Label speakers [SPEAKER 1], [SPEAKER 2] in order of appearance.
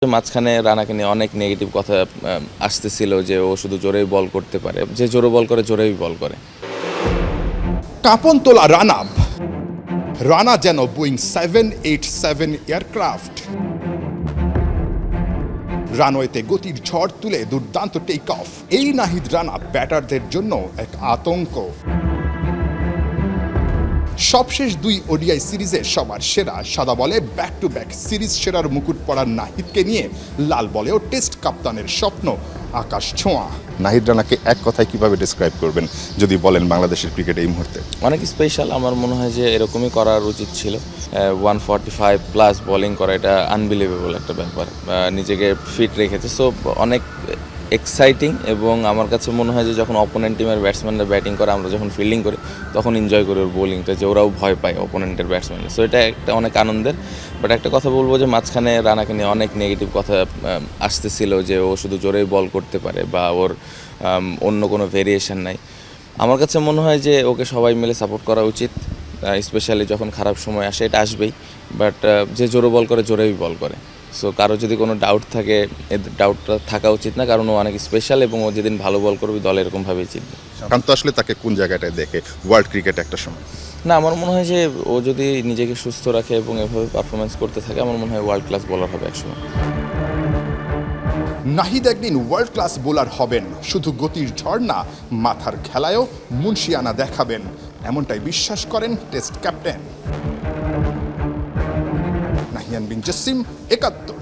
[SPEAKER 1] মাঝখানে রানাকে নিয়ে অনেক নেগেটিভ কথা আসতেছিল যে ও শুধু জোরেই বল করতে পারে, যে জোরে বল করে জোরেই বল করে।
[SPEAKER 2] কাঁপন তোলা রানা যেন বোয়িং 787 এয়ারক্রাফট। রানওয়েতে গতির ঝড় তুলে দুর্দান্ত টেক অফ। এই নাহিদ রানা ব্যাটারদের জন্য এক আতঙ্ক। সবশেষ দুই ওডিআই সিরিজে সবার সেরা, সাদা বলে ব্যাক টু ব্যাক সিরিজ সেরার মুকুট পড়ার নাহিদকে নিয়ে লাল বলেও টেস্ট কাপ্তানের স্বপ্ন আকাশ ছোঁয়া।
[SPEAKER 3] নাহিদ রানাকে এক কথায় কিভাবে ডিসক্রাইব করবেন যদি বলেন বাংলাদেশের ক্রিকেটে এই মুহূর্তে?
[SPEAKER 1] অনেক স্পেশাল। আমার মনে হয় যে এরকমই করার উচিত ছিল। 145 প্লাস বোলিং করা, এটা আনবিলিভেবল একটা ব্যাপার। নিজেকে ফিট রেখেছে, সো অনেক এক্সাইটিং। এবং আমার কাছে মনে হয় যে যখন অপোনেন্ট টিমের ব্যাটসম্যানরা ব্যাটিং করে, আমরা যখন ফিল্ডিং করি তখন এনজয় করি ওর বোলিংটা, যে ওরাও ভয় পায় অপোনেন্টের ব্যাটসম্যানরা। সো এটা একটা অনেক আনন্দের। বাট একটা কথা বলবো যে মাঝখানে রানাকে নিয়ে অনেক নেগেটিভ কথা আসতেছিল যে ও শুধু জোরেই বল করতে পারে বা ওর অন্য কোনো ভেরিয়েশন নাই। আমার কাছে মনে হয় যে ওকে সবাই মিলে সাপোর্ট করা উচিত, স্পেশালি যখন খারাপ সময় আসে, এটা আসবেই। বাট যে জোরে বল করে জোরেই বল করে। সো কারো যদি কোনো ডাউট থাকে, ডাউটটা থাকা উচিত না, কারণ ও অনেক স্পেশাল এবং ও যেদিন ভালো বল করবে দল এরকমভাবেই জিতবে।
[SPEAKER 3] কারণ তো আসলে তাকে কোন জায়গাটায় দেখে ওয়ার্ল্ড ক্রিকেট একটা সময়?
[SPEAKER 1] না, আমার মনে হয় যে ও যদি নিজেকে সুস্থ রাখে এবং এভাবে পারফরমেন্স করতে থাকে, আমার মনে হয় ওয়ার্ল্ড ক্লাস বোলার হবে একসময়।
[SPEAKER 2] নাহিদ একদিন ওয়ার্ল্ড ক্লাস বোলার হবেন, শুধু গতির ঝড় না, মাথার খেলায়ও মুন্সিয়ানা দেখাবেন, এমনটাই বিশ্বাস করেন টেস্ট ক্যাপ্টেন। নাহিয়ান বিন জসিম, ৭১।